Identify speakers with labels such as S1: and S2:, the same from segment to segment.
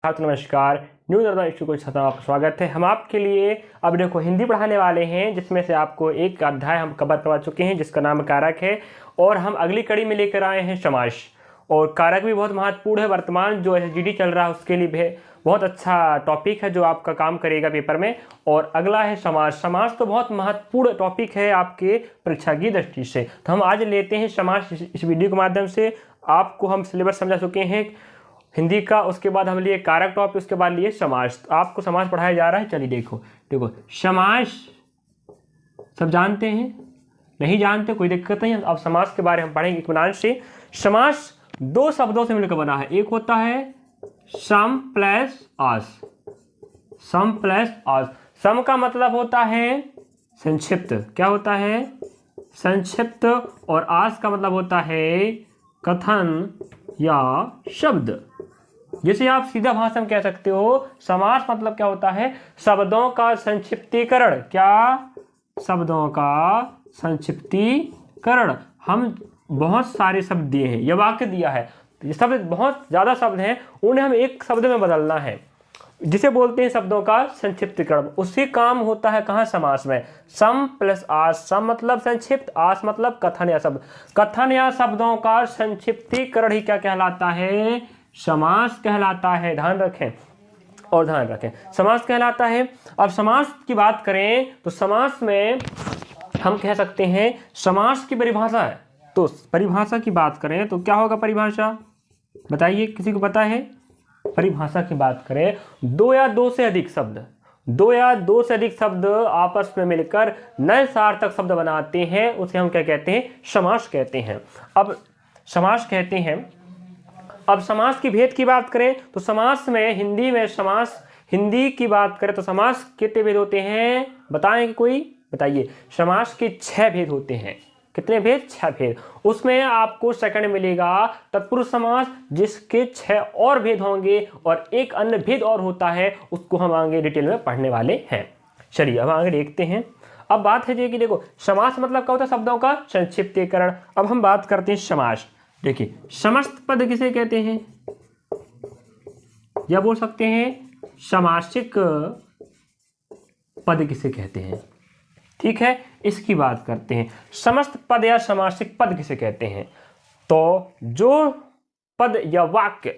S1: छात्र नमस्कार, new Narmada institute छात्रों का आपका स्वागत है। हम आपके लिए अब देखो हिंदी पढ़ाने वाले हैं, जिसमें से आपको एक अध्याय हम कवर करवा चुके हैं जिसका नाम कारक है, और हम अगली कड़ी में लेकर आए हैं समास। और कारक भी बहुत महत्वपूर्ण है, वर्तमान जो एसजीडी चल रहा है उसके लिए भी बहुत अच्छा टॉपिक है जो आपका काम करेगा पेपर में। और अगला है समास। समास तो बहुत महत्वपूर्ण टॉपिक है आपके परीक्षा की दृष्टि से। तो हम आज लेते हैं समास। इस वीडियो के माध्यम से आपको हम सिलेबस समझा चुके हैं हिंदी का, उसके बाद हम लिए कारक टॉपिक, उसके बाद लिए समास। तो आपको समास पढ़ाया जा रहा है। चलिए देखो समास सब जानते हैं, नहीं जानते कोई दिक्कत नहीं। अब समास के बारे में पढ़ेंगे इत्मीनान से। समास दो शब्दों से मिलकर बना है। एक होता है सम प्लस आस। सम प्लस आस। सम का मतलब होता है संक्षिप्त। क्या होता है? संक्षिप्त। और आस का मतलब होता है कथन या शब्द। जैसे आप सीधा भाषा में कह सकते हो, समास मतलब क्या होता है? शब्दों का संक्षिप्तीकरण। क्या? शब्दों का संक्षिप्तीकरण। हम बहुत सारे शब्द दिए हैं, यह वाक्य दिया है, ये शब्द बहुत ज्यादा शब्द हैं, उन्हें हम एक शब्द में बदलना है, जिसे बोलते हैं शब्दों का संक्षिप्तीकरण। उसी काम होता है कहाँ? समास में। सम प्लस आस। सम मतलब संक्षिप्त, आस मतलब कथन या शब्द। कथन या शब्दों का संक्षिप्तीकरण ही क्या कहलाता है? समास कहलाता है। ध्यान रखें और ध्यान रखें, समास कहलाता है। अब समास की बात करें तो समास में हम कह सकते हैं, समास की परिभाषा है। तो परिभाषा की बात करें तो क्या होगा परिभाषा? बताइए, किसी को पता है? परिभाषा की बात करें, दो या दो से अधिक शब्द, दो या दो से अधिक शब्द आपस में मिलकर नए सार्थक शब्द बनाते हैं, उसे हम क्या कहते हैं? समास कहते हैं। अब समास कहते हैं। अब समास की भेद की बात करें तो समास में, हिंदी में समास, हिंदी की बात करें तो समास कितने भेद होते हैं? बताएंगे कोई? बताइए। समास के 6 भेद होते हैं। कितने भेद? 6 भेद। उसमें आपको सेकंड मिलेगा तत्पुरुष समास, जिसके 6 और भेद होंगे, और एक अन्य भेद और होता है, उसको हम आगे डिटेल में पढ़ने वाले हैं। चलिए अब आगे देखते हैं। अब बात है कि देखो समास मतलब क्या होता है? शब्दों का संक्षिप्तीकरण। अब हम बात करते हैं समास। देखिए, समस्त पद किसे कहते हैं? या बोल सकते हैं समासिक पद किसे कहते हैं? ठीक है, इसकी बात करते हैं। समस्त पद या समासिक पद किसे कहते हैं? तो जो पद या वाक्य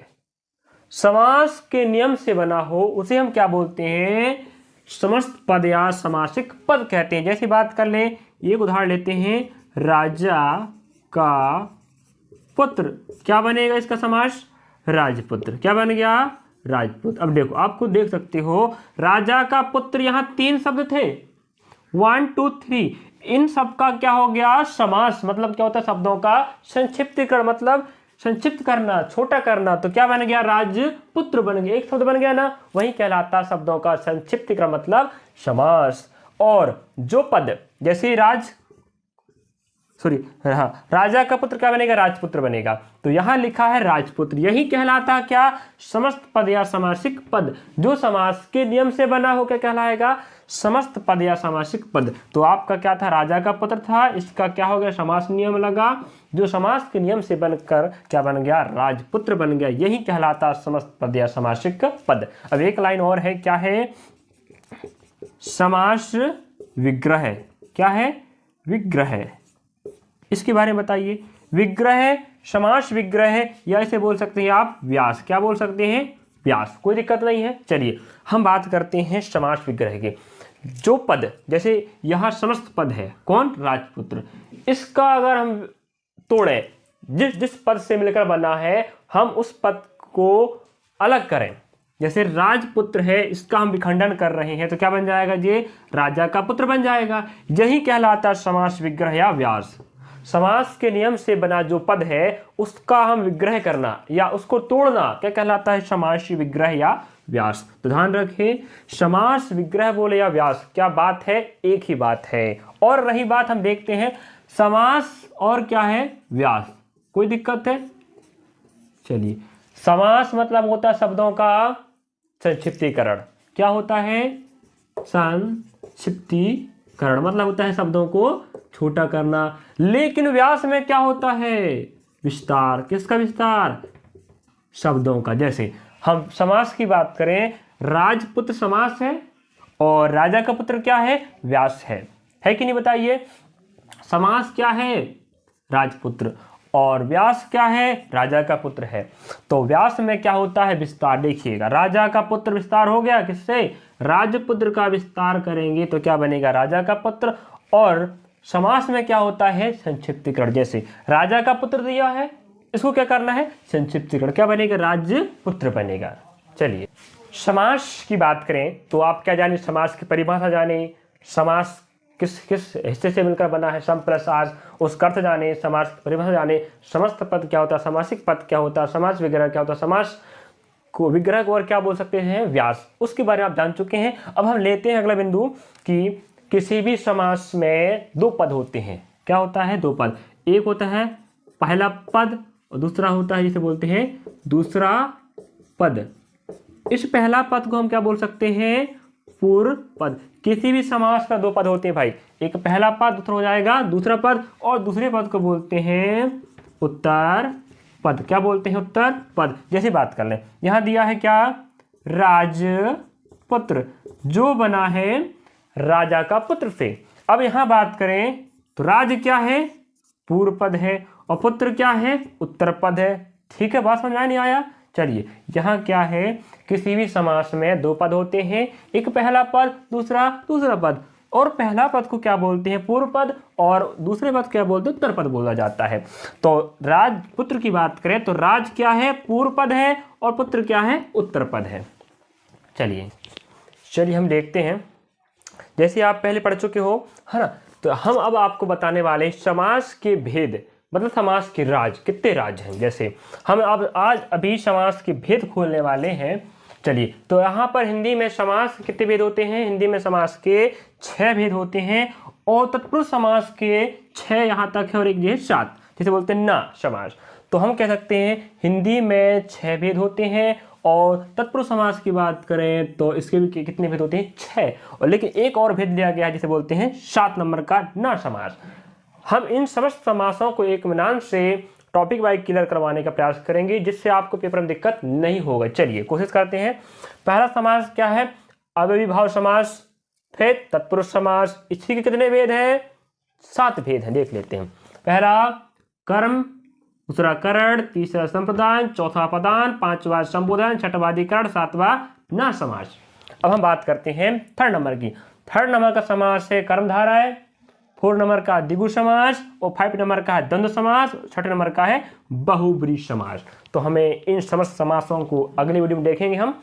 S1: समास के नियम से बना हो उसे हम क्या बोलते हैं? समस्त पद या समासिक पद कहते हैं। जैसी बात कर ले, एक उदाहरण लेते हैं, राजा का पुत्र। क्या बनेगा इसका समास? राजपुत्र। क्या बन गया? राजपुत्र। अब देखो, आपको देख सकते हो, राजा का पुत्र, यहां 3 शब्द थे, 1 2 3। इन सब का क्या हो गया? समास। मतलब क्या होता है? शब्दों का संक्षिप्तीकरण, मतलब संक्षिप्त करना, छोटा करना। तो क्या बन गया? राजपुत्र बन गया। एक शब्द बन गया ना, वही कहलाता शब्दों का संक्षिप्तीकरण, मतलब समास। और जो पद, जैसे राजा का पुत्र क्या बनेगा? राजपुत्र बनेगा। तो यहां लिखा है राजपुत्र, यही कहलाता क्या? समस्त पद या समासिक पद। जो समास के नियम से बना हो क्या कहलाएगा? समस्त पद या समासिक पद। तो आपका क्या था? राजा का पुत्र था, इसका क्या हो गया? समास नियम लगा, जो समास के नियम से बनकर क्या बन गया? राजपुत्र बन गया। यही कहलाता समस्त पद या समासिक पद। अब एक लाइन और है, क्या है? समास विग्रह। क्या है? विग्रह। इसके बारे में बताइए। विग्रह, समास विग्रह, या इसे बोल सकते हैं आप व्यास। क्या बोल सकते हैं? व्यास। कोई दिक्कत नहीं है। चलिए हम बात करते हैं समास विग्रह की। जो पद, जैसे यहां समस्त पद है, कौन? राजपुत्र। इसका अगर हम तोड़े, जिस पद से मिलकर बना है, हम उस पद को अलग करें। जैसे राजपुत्र है, इसका हम विखंडन कर रहे हैं, तो क्या बन जाएगा? ये राजा का पुत्र बन जाएगा। यही कहलाता समास विग्रह या व्यास। समास के नियम से बना जो पद है उसका हम विग्रह करना या उसको तोड़ना क्या कहलाता है? समास विग्रह या व्यास। तो ध्यान रखें, समास विग्रह बोले या व्यास, क्या बात है? एक ही बात है। और रही बात, हम देखते हैं समास और क्या है? व्यास। कोई दिक्कत है? चलिए, समास मतलब होता है शब्दों का संक्षिप्तीकरण। क्या होता है? संक्षिप्तीकरण मतलब होता है शब्दों को छोटा करना। लेकिन व्यास में क्या होता है? विस्तार। किसका विस्तार? शब्दों का। जैसे हम समास की बात करें, राजपुत्र समास है और राजा का पुत्र क्या है, व्यास है कि नहीं बताइए। समास क्या है, राजपुत्र, और व्यास क्या है, राजा का पुत्र है। तो व्यास में क्या होता है, विस्तार। देखिएगा, राजा का पुत्र विस्तार हो गया किससे, राजपुत्र का विस्तार करेंगे तो क्या बनेगा, राजा का पुत्र। और समास में क्या होता है, संक्षिप्तीकरण। जैसे राजा का पुत्र दिया है, इसको क्या करना है, संक्षिप्तीकरण, क्या बनेगा, राजपुत्र बनेगा। चलिए समास की बात करें तो आप क्या जाने, समास की परिभाषा जाने, समास किस किस हिस्से से मिलकर बना है, सम प्लस आस, उसका अर्थ जाने, समास की परिभाषा जाने, समस्त पद क्या होता है, समासिक पद क्या होता है, समास विग्रह क्या होता है, समास को विग्रह को और क्या बोल सकते हैं, व्यास, उसके बारे में आप जान चुके हैं। अब हम लेते हैं अगला बिंदु कि किसी भी समास में दो पद होते हैं। क्या होता है, दो पद। एक होता है पहला पद और दूसरा होता है जिसे बोलते हैं दूसरा पद। इस पहला पद को हम क्या बोल सकते हैं, पूर्व पद। किसी भी समास में दो पद होते हैं भाई, एक पहला पद, दूसरा हो जाएगा दूसरा पद, और दूसरे पद को बोलते हैं उत्तर पद। क्या बोलते हैं, उत्तर पद। जैसे बात कर लें, यहां दिया है क्या, राजपुत्र, जो बना है राजा का पुत्र से। अब यहां बात करें तो राज क्या है, पूर्व पद है, और पुत्र क्या है, उत्तर पद है। ठीक है, बात समझ में नहीं आया। चलिए यहाँ क्या है, किसी भी समास में दो पद होते हैं, एक पहला पद, दूसरा पद, और पहला पद को क्या बोलते हैं, पूर्व पद, और दूसरे पद क्या बोलते हैं, उत्तर पद बोला जाता है। तो राजपुत्र की बात करें तो राज क्या है, पूर्व पद है, और पुत्र क्या है, उत्तर पद है। चलिए हम देखते हैं, जैसे आप पहले पढ़ चुके हो, है ना। तो हम अब आपको बताने वाले समास के भेद, मतलब समास के राज, कितने राज हैं। जैसे हम अब आज अभी समास के भेद खोलने वाले हैं। चलिए, तो यहाँ पर हिंदी में समास कितने भेद होते हैं, हिंदी में समास के 6 भेद होते हैं, और तत्पुरुष समास के 6 यहाँ तक है, और एक जो है 7, जिसे बोलते हैं ना समास। तो हम कह सकते हैं हिंदी में 6 भेद होते हैं, और तत्पुरुष समास की बात करें तो इसके भी कितने भेद होते हैं, 6। और लेकिन एक और भेद लिया गया है जिसे बोलते हैं 7 नंबर का ना समास। हम इन समस्त समासों को एक मिनान से टॉपिक वाइज क्लियर करवाने का प्रयास करेंगे, जिससे आपको पेपर में दिक्कत नहीं होगा। चलिए कोशिश करते हैं। पहला समास क्या है, अव्ययीभाव समास, फिर तत्पुरुष समास। इसके कितने भेद हैं, 7 भेद हैं, देख लेते हैं। पहला कर्म, दूसरा करण, तीसरा संप्रदान, चौथा पदान, पांचवा संबोधन, छठवां अधिकरण, सातवां ना समास। अब हम बात करते हैं थर्ड नंबर की। थर्ड नंबर का समास है कर्मधारा है, 4 नंबर का द्विगु समास, और 5 नंबर का है द्वंद्व समास, 6 नंबर का है बहुब्रीहि समास। तो हमें इन समस्त समासों को अगली वीडियो में देखेंगे हम।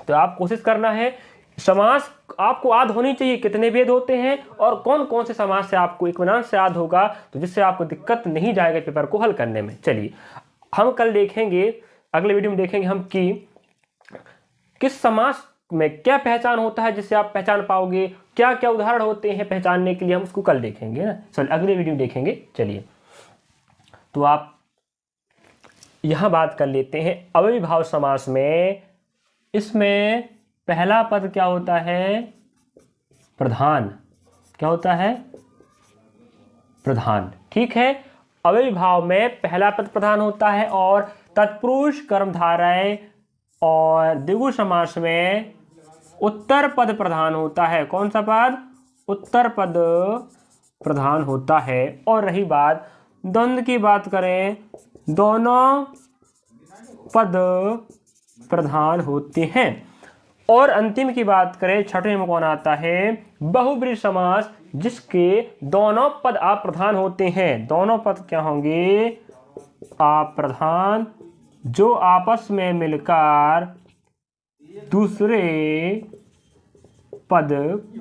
S1: तो आप कोशिश करना है, समास आपको याद होनी चाहिए कितने भेद होते हैं और कौन कौन से समास से आपको इत्मीनान से याद होगा, तो जिससे आपको दिक्कत नहीं जाएगा पेपर को हल करने में। चलिए हम कल देखेंगे, अगले वीडियो में देखेंगे हम कि किस समास में क्या पहचान होता है जिससे आप पहचान पाओगे, क्या क्या उदाहरण होते हैं पहचानने के लिए, हम उसको कल देखेंगे ना। चलिए अगले वीडियो में देखेंगे। चलिए तो आप यहां बात कर लेते हैं अव्ययीभाव समास में। इसमें पहला पद क्या होता है, प्रधान। क्या होता है, प्रधान। ठीक है, अव्ययीभाव में पहला पद प्रधान होता है, और तत्पुरुष कर्मधारय और द्विगु समास में उत्तर पद प्रधान होता है। कौन सा पद, उत्तर पद प्रधान होता है। और रही बात द्वंद्व की बात करें, दोनों पद प्रधान होते हैं। और अंतिम की बात करें, छठवें में कौन आता है, बहुब्रीहि समास, जिसके दोनों पद अप्रधान होते हैं। दोनों पद क्या होंगे, अप्रधान, जो आपस में मिलकर दूसरे पद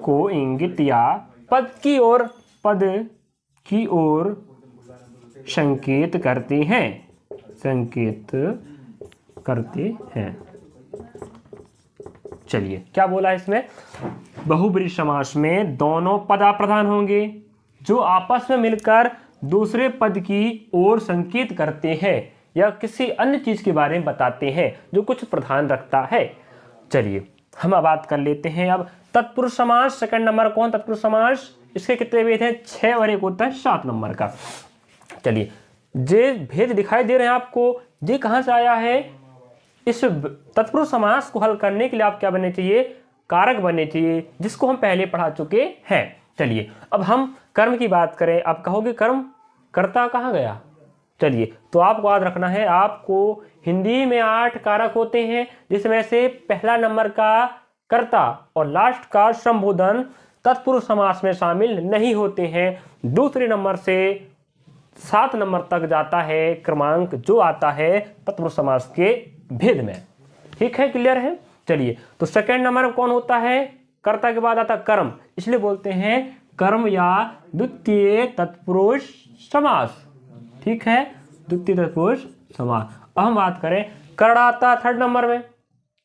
S1: को इंगित या पद की ओर संकेत करते हैं, संकेत करते हैं। चलिए क्या बोला इसमें, बहुब्रीहि समास में दोनों पद अप्रधान होंगे जो आपस में मिलकर दूसरे पद की ओर संकेत करते हैं या किसी अन्य चीज के बारे में बताते हैं जो कुछ प्रधान रखता है। चलिए हम अब बात कर लेते हैं अब तत्पुरुष समास। सेकंड नंबर कौन, तत्पुरुष समास। इसके कितने भेद हैं, 6, और एक होता है 7 नंबर का। चलिए जे भेद दिखाई दे रहे हैं आपको, ये कहां से आया है, इस तत्पुरुष समास को हल करने के लिए आप क्या बनने चाहिए, कारक बनने चाहिए, जिसको हम पहले पढ़ा चुके हैं। चलिए अब हम कर्म की बात करें। आप कहोगे कर्म कर्ता कहाँ गया, चलिए तो आपको याद रखना है, आपको हिंदी में 8 कारक होते हैं, जिसमें से पहला नंबर का कर्ता और लास्ट का संबोधन तत्पुरुष समास में शामिल नहीं होते हैं। दूसरे नंबर से 7 नंबर तक जाता है क्रमांक जो आता है तत्पुरुष समास के भेद में। ठीक है, क्लियर है। चलिए तो सेकंड नंबर कौन होता है, कर्ता के बाद आता कर्म, इसलिए बोलते हैं कर्म या द्वितीय तत्पुरुष समास। ठीक है, द्वितीय तत्पुरुष समास। अब हम बात करें कर्ण आता थर्ड नंबर में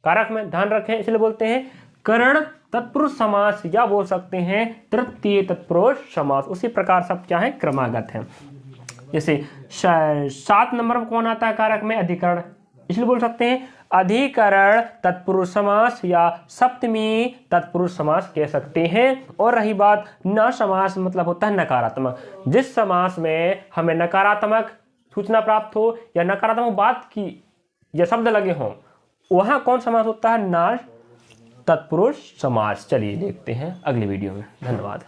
S1: कारक में, ध्यान रखें, इसलिए बोलते हैं कर्ण तत्पुरुष समास या बोल सकते हैं तृतीय तत्पुरुष समास। उसी प्रकार सब क्या है, क्रमागत है। जैसे 7 नंबर में कौन आता है कारक में, अधिकरण, इसलिए बोल सकते हैं अधिकरण तत्पुरुष समास या सप्तमी तत्पुरुष समास कह सकते हैं। और रही बात न समास, मतलब होता है नकारात्मक। जिस समास में हमें नकारात्मक सूचना प्राप्त हो या नकारात्मक बात की या शब्द लगे हों, वहां कौन समास होता है, न तत्पुरुष समास। चलिए देखते हैं अगली वीडियो में। धन्यवाद।